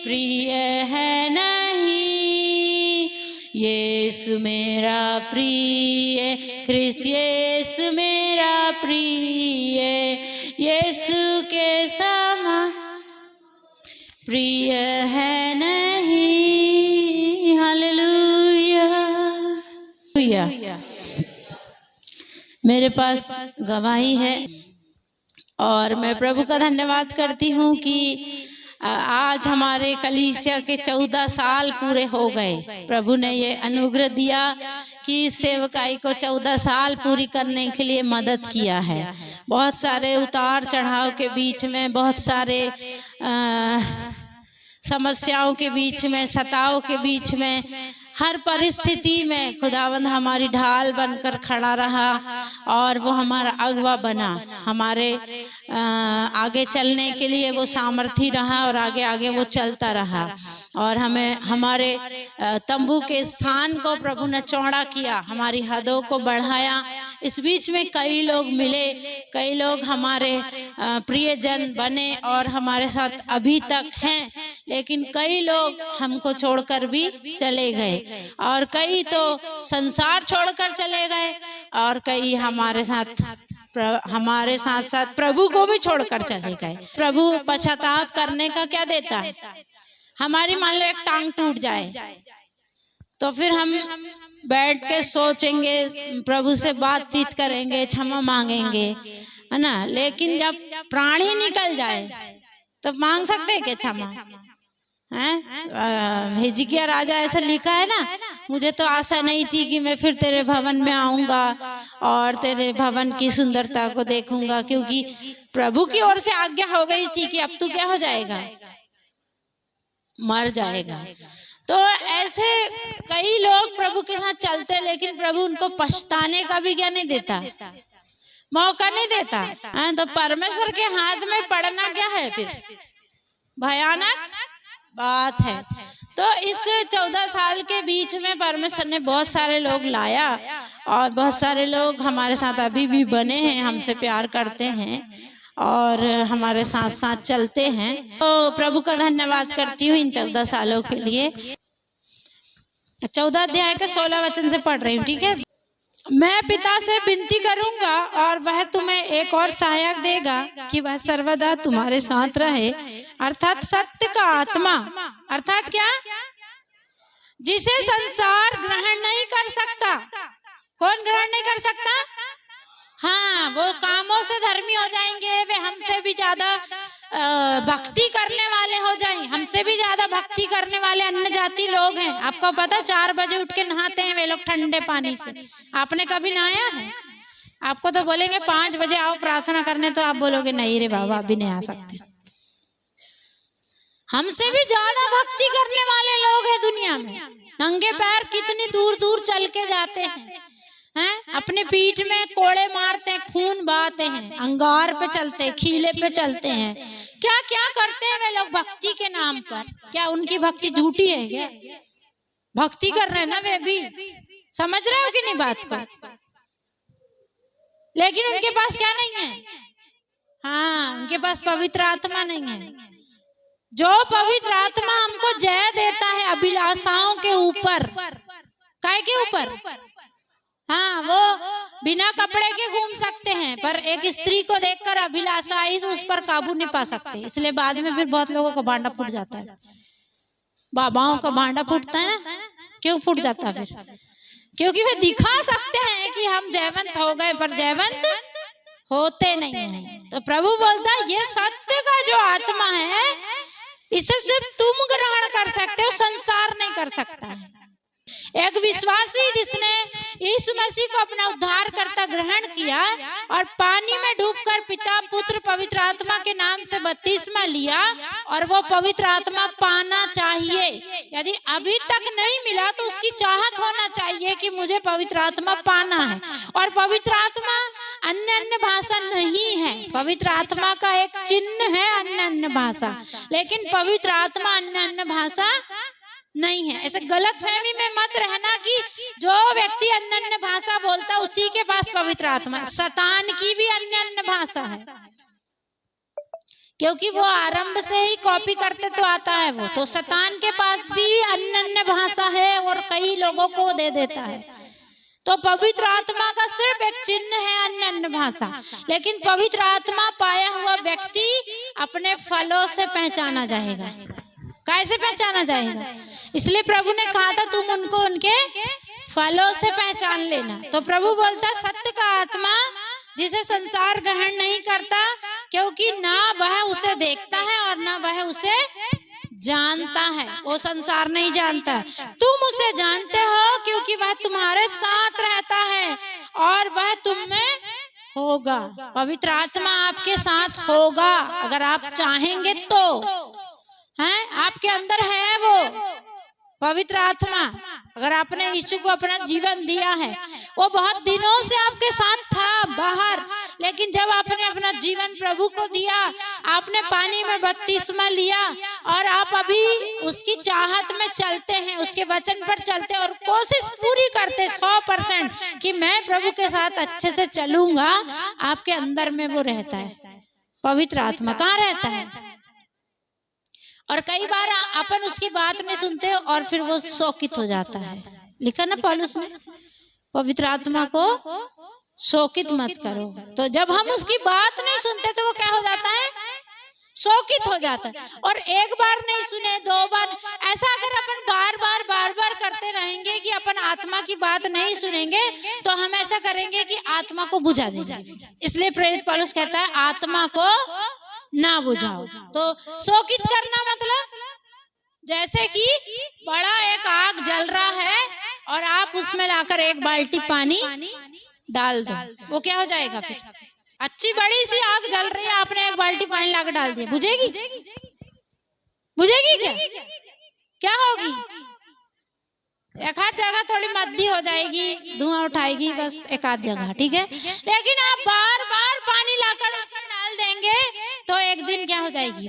प्रिय है नहीं, यीशु मेरा प्रिय, ख्रिस्त यीशु मेरा प्रिय, यीशु के समान प्रिय है नहीं। हालेलुया। मेरे पास गवाही है और मैं प्रभु का धन्यवाद करती हूँ कि आज हमारे कलीसिया के 14 साल पूरे हो गए। प्रभु ने ये अनुग्रह दिया कि सेवकाई को 14 साल पूरी करने के लिए मदद किया है। बहुत सारे उतार चढ़ाव के बीच में, बहुत सारे समस्याओं के बीच में, सताव के बीच में, हर परिस्थिति में खुदावंद हमारी ढाल बनकर खड़ा रहा और वो हमारा अगवा बना। हमारे आगे चलने के लिए वो सामर्थी रहा और आगे आगे वो चलता रहा और हमें हमारे तंबू के स्थान को प्रभु ने चौड़ा किया, हमारी हदों को बढ़ाया। इस बीच में कई लोग मिले, कई लोग हमारे प्रियजन बने और हमारे साथ अभी तक हैं, लेकिन कई लोग हमको छोड़कर भी चले गए और कई तो संसार छोड़कर चले गए और कई हमारे साथ साथ प्रभु को भी छोड़कर चले गए। प्रभु पश्चाताप करने का क्या देता है? हमारी मान लो एक टांग टूट जाए तो फिर हम बैठ के सोचेंगे, प्रभु से बातचीत करेंगे, क्षमा मांगेंगे, है ना। लेकिन जब प्राण ही निकल जाए तो मांग सकते हैं क्या क्षमा? हिजकिय्याह राजा ऐसा लिखा है ना, मुझे तो आशा नहीं थी कि मैं फिर तेरे भवन में आऊंगा और तेरे भवन की सुंदरता को देखूंगा, क्योंकि प्रभु की ओर से आज्ञा हो गई थी कि अब तू क्या हो जाएगा, मर जाएगा। तो ऐसे कई लोग प्रभु के साथ चलते, लेकिन प्रभु उनको पछताने का भी क्या नहीं देता, मौका नहीं देता। तो परमेश्वर के हाथ में पड़ना क्या है फिर? भयानक बात है। तो इस 14 साल के बीच में परमेश्वर ने बहुत सारे लोग लाया और बहुत सारे लोग हमारे साथ अभी भी बने हैं, हमसे प्यार करते हैं और हमारे साथ साथ चलते हैं। तो प्रभु का धन्यवाद करती हूँ इन 14 सालों के लिए। 14 अध्याय के 16 वचन से पढ़ रही हूँ, ठीक है। मैं पिता से विनती करूंगा और वह तुम्हें एक और सहायक देगा कि वह सर्वदा तुम्हारे साथ रहे, अर्थात सत्य का आत्मा। अर्थात क्या? जिसे संसार ग्रहण नहीं कर सकता। कौन ग्रहण नहीं कर सकता? हाँ, वो कामों से धर्मी हो जाएंगे, वे हमसे भी ज्यादा भक्ति करने वाले हो जाएंगे, हमसे भी ज्यादा भक्ति करने वाले अन्य जाति लोग हैं। आपको पता 4 बजे उठ के नहाते हैं वे लोग ठंडे पानी से। आपने कभी नहाया है? आपको तो बोलेंगे 5 बजे आओ प्रार्थना करने, तो आप बोलोगे नहीं रे बाबा अभी नहीं आ सकते। हमसे भी ज्यादा भक्ति करने वाले लोग हैं दुनिया में। नंगे पैर कितनी दूर दूर चल के जाते हैं, अपने पीठ में कोड़े मारते हैं, खून बहाते हैं, अंगार पे चलते हैं, खीले पे चलते हैं, क्या क्या करते हैं वे लोग भक्ति के नाम पर। क्या उनकी भक्ति झूठी है क्या? भक्ति कर रहे हैं ना वे भी, समझ रहे हो कि नहीं बात को? लेकिन उनके पास क्या नहीं है? हाँ, उनके पास पवित्र आत्मा नहीं है। जो पवित्र आत्मा हमको जय देता है अभिलाषाओं के ऊपर, काय के ऊपर? हाँ, वो बिना कपड़े के घूम सकते हैं, पर एक स्त्री को देखकर अभिलाषा आई तो उस पर काबू नहीं पा सकते। इसलिए बाद में फिर बहुत लोगों का भांडा फूट जाता है। बाबाओं का भांडा फूटता है ना, क्यों फूट जाता है फिर? क्योंकि वे दिखा सकते हैं कि हम जयवंत हो गए, पर जयवंत होते नहीं हैं। तो प्रभु बोलता है ये सत्य का जो आत्मा है, इसे सिर्फ तुम ग्रहण कर सकते हो, संसार नहीं कर सकता है। एक विश्वासी जिसने यीशु मसीह को अपना उद्धारकर्ता ग्रहण किया और पानी में डूबकर पिता पुत्र पवित्र आत्मा के नाम से बपतिस्मा लिया और वो पवित्र आत्मा पाना चाहिए। यदि अभी तक नहीं मिला तो उसकी चाहत होना चाहिए कि मुझे पवित्र आत्मा पाना है। और पवित्र आत्मा अन्य भाषा नहीं है, पवित्र आत्मा का एक चिन्ह है अन्य भाषा, लेकिन पवित्र आत्मा अन्य भाषा नहीं है। ऐसे गलत फहमी में मत रहना कि जो व्यक्ति अन्य भाषा बोलता उसी के पास पवित्र आत्मा। शैतान की भी अन्य भाषा है, क्योंकि वो आरंभ से ही कॉपी करते तो आता है। वो तो शैतान के पास भी अन्य अन्य भाषा है और कई लोगों को दे देता है। तो पवित्र आत्मा का सिर्फ एक चिन्ह है अन्य अन्य भाषा, लेकिन पवित्र आत्मा पाया हुआ व्यक्ति अपने फलों से पहचाना जाएगा। कैसे पहचाना जाएगा? इसलिए प्रभु ने कहा था तुम उनको उनके फलों से पहचान लेना। तो प्रभु बोलता सत्य का आत्मा जिसे संसार ग्रहण नहीं करता, क्योंकि ना वह उसे देखता है और ना वह उसे जानता है। वो संसार नहीं जानता, तुम उसे जानते हो क्योंकि वह तुम्हारे साथ रहता है और वह तुम में होगा। पवित्र आत्मा आपके साथ होगा अगर आप चाहेंगे तो, हैं? आपके अंदर है वो पवित्र आत्मा। अगर आपने यीशु को अपना जीवन दिया है, वो बहुत दिनों से आपके साथ था बाहर, लेकिन जब आपने अपना जीवन प्रभु को दिया, आपने पानी में बपतिस्मा लिया और आप अभी उसकी चाहत में चलते हैं, उसके वचन पर चलते हैं और कोशिश पूरी करते 100% कि मैं प्रभु के साथ अच्छे से चलूंगा, आपके अंदर में वो रहता है। पवित्र आत्मा कहाँ रहता है? और कई बार अपन उसकी बात नहीं सुनते और फिर वो शोकित हो जाता है। लिखा ना पौलुस ने, पवित्र आत्मा को शोकित मत करो। तो जब हम उसकी बात नहीं सुनते तो वो क्या हो जाता है? शोकित हो जाता है। और एक बार नहीं सुने, 2 बार, ऐसा अगर अपन बार बार करते रहेंगे कि अपन आत्मा की बात नहीं सुनेंगे, तो हम ऐसा करेंगे कि आत्मा को बुझा देंगे। इसलिए प्रेरित पौलुस कहता है आत्मा को ना बुझाओ। तो शोकित करना मतलब जैसे कि बड़ा एक आग जल रहा है और आप उसमें लाकर 1 बाल्टी पानी डाल दो, वो क्या हो जाएगा? फिर अच्छी बड़ी सी आग जल रही है, आपने 1 बाल्टी पानी लाकर डाल दिया, बुझेगी? बुझेगी क्या? क्या होगी? एक आध जगह थोड़ी मद्दी हो जाएगी, धुआं उठाएगी, बस एक आध जगह, ठीक है। लेकिन आप बार बार पानी लाकर उसमें डाल देंगे तो एक दिन क्या हो जाएगी?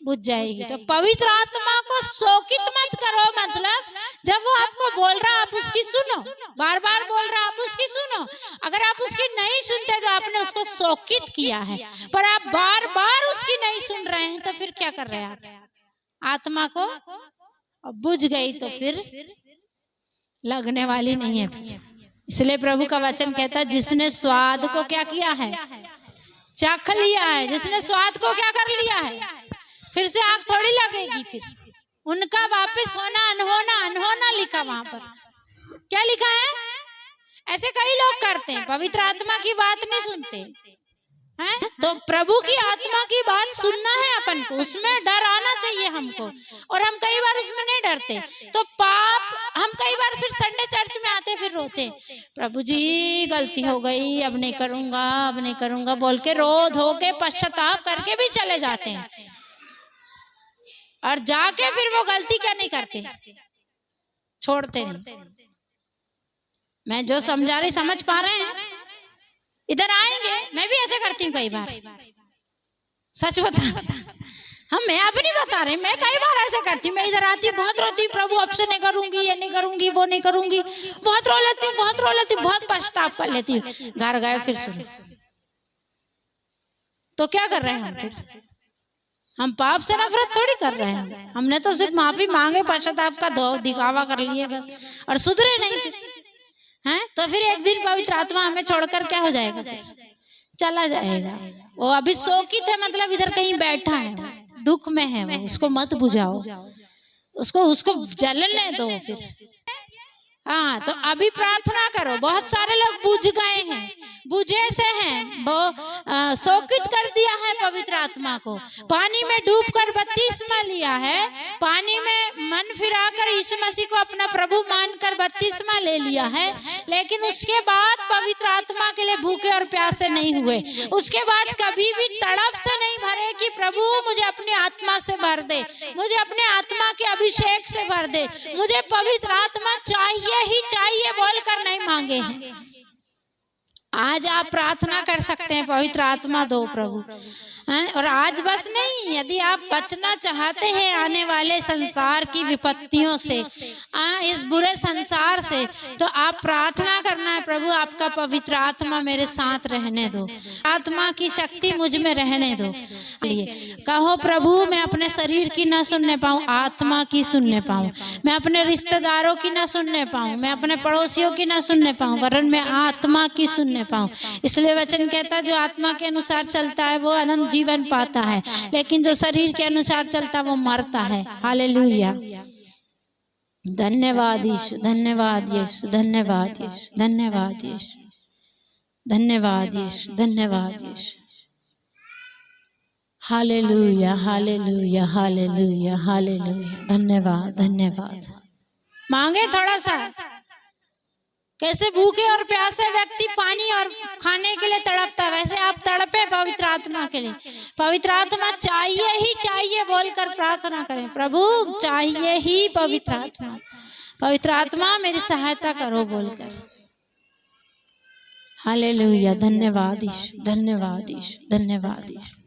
बुझ जाएगी। तो पवित्र आत्मा को शोकित मत करो, मतलब जब वो आपको बोल रहा आप उसकी सुनो, बार बार बोल रहा आप उसकी सुनो। अगर आप उसकी नहीं सुनते तो आपने उसको शोकित किया है, पर आप बार बार उसकी नहीं सुन रहे हैं तो फिर क्या कर रहे हैं आप? आत्मा को बुझ गई तो फिर लगने वाली नहीं है। इसलिए प्रभु का वचन कहता है जिसने स्वाद को क्या किया है? चख लिया है। जिसने स्वाद को क्या कर लिया है? फिर से आग थोड़ी लगेगी। फिर उनका वापस होना अनहोना, अनहोना लिखा वहां पर। क्या लिखा है? ऐसे कई लोग करते हैं, पवित्र आत्मा की बात नहीं सुनते हैं। तो प्रभु की आत्मा की बात सुनना है अपन को, उसमें डर आना चाहिए हमको, और हम कई बार उसमें नहीं डरते। तो पाप, हम कई बार फिर संडे चर्च में आते फिर रोते, प्रभु जी गलती हो गई, अब नहीं करूंगा, अब नहीं करूंगा बोल के रो धो के पश्चाताप करके भी चले जाते हैं, और जाके फिर वो गलती क्या नहीं करते, छोड़ते नहीं। मैं जो समझा रही समझ पा रहे हैं? इधर आएंगे, मैं भी ऐसे करती हूँ कई बार, सच बता हम, मैं आप नहीं बता रही, मैं कई बार ऐसे करती हूँ। मैं इधर आती हूँ, बहुत रोती हूँ, प्रभु अब से नहीं करूंगी, ये नहीं करूंगी, वो नहीं करूंगी, बहुत रो लेती हूँ, बहुत रो लेती हूँ, बहुत पछताप कर लेती हूँ। घर गए फिर शुरू, तो क्या कर रहे हैं हम? फिर हम पाप से नफरत थोड़ी कर रहे हैं, हमने तो सिर्फ माफी मांगे, पश्चाताप का दिखावा कर लिए बस, और सुधरे नहीं फिर हैं। तो फिर एक दिन पवित्र आत्मा हमें छोड़कर क्या हो जाएगा? फिर चला जाएगा। वो अभी शोकित है, मतलब इधर कहीं बैठा है, दुख में है वो, उसको मत बुझाओ, उसको जलने दो फिर। हाँ, तो अभी प्रार्थना करो। बहुत सारे लोग बुझ गए हैं, बुझे से हैं, वो शोकित कर दिया है पवित्र आत्मा को, पानी में डूबकर बपतिस्मा लिया है, पानी में मन फिराकर यीशु मसीह को अपना प्रभु मानकर बपतिस्मा ले लिया है, लेकिन उसके बाद पवित्र आत्मा के लिए भूखे और प्यासे नहीं हुए। उसके बाद कभी भी तड़प से नहीं भरे कि प्रभु मुझे अपनी आत्मा से भर दे, मुझे अपने आत्मा के अभिषेक से भर दे, मुझे पवित्र आत्मा चाहिए ही चाहिए बोलकर नहीं मांगे हैं। आज आप प्रार्थना कर सकते हैं, पवित्र आत्मा दो प्रभु। और आज बस नहीं, यदि आप बचना चाहते हैं आने वाले संसार की विपत्तियों से, इस बुरे संसार से, तो आप प्रार्थना करना है, प्रभु आपका पवित्र आत्मा मेरे साथ रहने दो, आत्मा की शक्ति मुझ में रहने दो। कहो प्रभु मैं अपने शरीर की ना सुनने पाऊं, आत्मा की सुनने पाऊं, मैं अपने रिश्तेदारों की ना सुनने पाऊं, मैं अपने पड़ोसियों की ना सुनने पाऊं, वरन मैं आत्मा की सुनने पाऊं। इसलिए वचन कहता जो आत्मा के अनुसार चलता है वो अनंत जीवन पाता है, लेकिन जो शरीर के अनुसार चलता है वो मरता है। हालेलुया। धन्यवाद यीशु, धन्यवाद यीशु, धन्यवाद यीशु, धन्यवाद यीशु, धन्यवाद यीशु, धन्यवाद Yeshu. Hallelujah, hallelujah, hallelujah, hallelujah. धन्यवाद, धन्यवाद। मांगे थोड़ा सा। कैसे भूखे और प्यासे व्यक्ति पानी और खाने के लिए तड़पता है, वैसे आप तड़पे पवित्र आत्मा के लिए। पवित्र आत्मा चाहिए ही चाहिए बोलकर प्रार्थना करें, प्रभु चाहिए ही पवित्र आत्मा, पवित्र आत्मा मेरी सहायता करो बोलकर। हालेलुया। धन्यवाद यीशु, धन्यवाद यीशु, धन्यवाद यीशु।